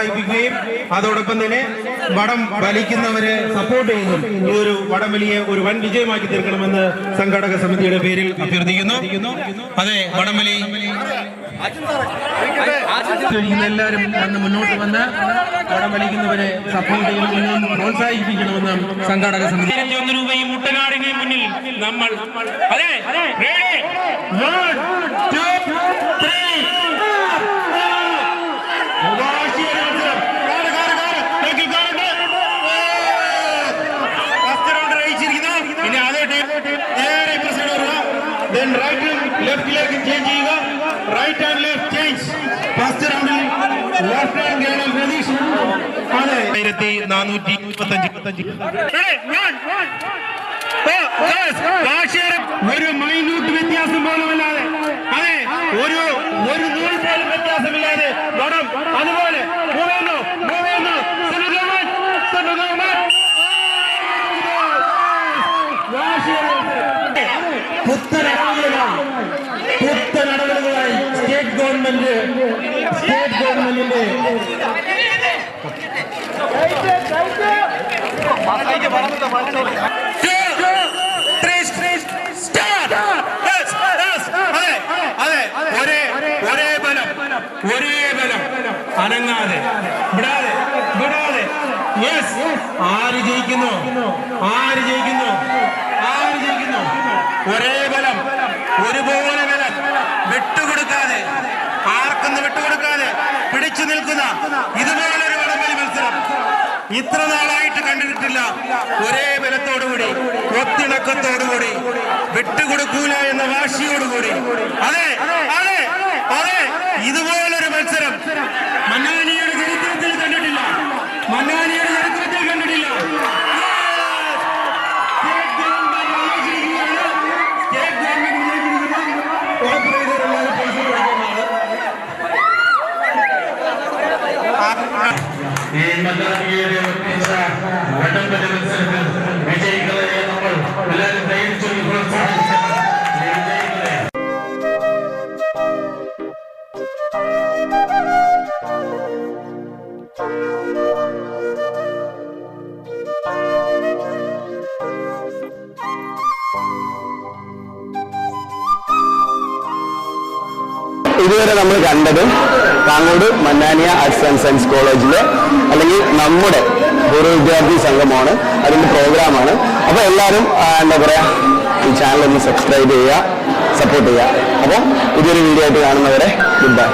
പ്രോത്സാഹിപ്പിക്കുകയും അതോടൊപ്പം തന്നെ വടം വലിക്കുന്നവരെ സപ്പോർട്ട് ചെയ്യുന്നു. ഈ ഒരു വടംവലിയെ ഒരു വൻ വിജയമാക്കി തീർക്കണമെന്ന് സംഘാടക സമിതിയുടെ പേരിൽ അഭ്യർത്ഥിക്കുന്നു. അതെ, വടംവലി എല്ലാവരും അന്ന് മുന്നോട്ട് വന്ന് വടം വലിക്കുന്നവരെ സപ്പോർട്ട് ചെയ്യണമെന്നും പ്രോത്സാഹിപ്പിക്കണമെന്നും സംഘാടക സമിതി. 1 രൂപയും മുട്ടനാടിന് മുന്നിൽ നമ്മൾ അതെ ലെഫ്റ്റിലേക്ക് ചേഞ്ച് ചെയ്യുക. Right and left change. First റൗണ്ടിൽ ലെഫ്റ്റ് ഹാൻഡ് ഗേണൽ പ്രതീക്ഷ. അതെ, 1440. ഒരു മൈന്യൂട്ട് വ്യത്യാസം പോലുമല്ലാതെ, അതെ, ഒരു നൂൽ പോലും വ്യത്യാസമില്ലാതെ വടം അതുപോലെ പുത്തനടപടികളായി സ്റ്റേറ്റ് ഗവൺമെന്റിന്റെ ഒരേ ബലം അനങ്ങാതെ വിടാതെ. ആര് ജയിക്കുന്നു? ഒരേ ബലം, ഒരുപോലെ ബലം, വിട്ടുകൊടുക്കാതെ, ആർക്കൊന്ന് വിട്ടുകൊടുക്കാതെ പിടിച്ചു നിൽക്കുന്ന ഇതുപോലൊരു വടംവലി മത്സരം ഇത്ര നാളായിട്ട് കണ്ടിട്ടില്ല. ഒരേ ബലത്തോടുകൂടി, ഒത്തിണക്കത്തോടുകൂടി, വിട്ടുകൊടുക്കൂല എന്ന വാശിയോടുകൂടി. അതെ, ഇതുപോലൊരു മത്സരം മന്നാനിയുടെ ചരിത്രത്തിൽ കണ്ടിട്ടില്ല. ഈ മന്നാനിയുടെ വടംവലി മത്സരത്തിൽ വിജയികളെ നമ്മൾ എല്ലാവരും ധൈര്യം പ്രോത്സാഹിപ്പിക്കണം. ഇതുവരെ നമ്മൾ കണ്ടത് Pangode Mannaniya arts and science കോളേജിലെ അല്ലെങ്കിൽ നമ്മുടെ പൂർവ്വ വിദ്യാർത്ഥി സംഘമാണ്, അതിൻ്റെ പ്രോഗ്രാമാണ്. അപ്പോൾ എല്ലാവരും എന്താ പറയുക, ഈ ചാനൽ ഒന്ന് സബ്സ്ക്രൈബ് ചെയ്യുക, സപ്പോർട്ട് ചെയ്യുക. അപ്പോൾ ഇതൊരു വീഡിയോ ആയിട്ട് കാണുന്നവരെ ഗുഡ് ബൈ.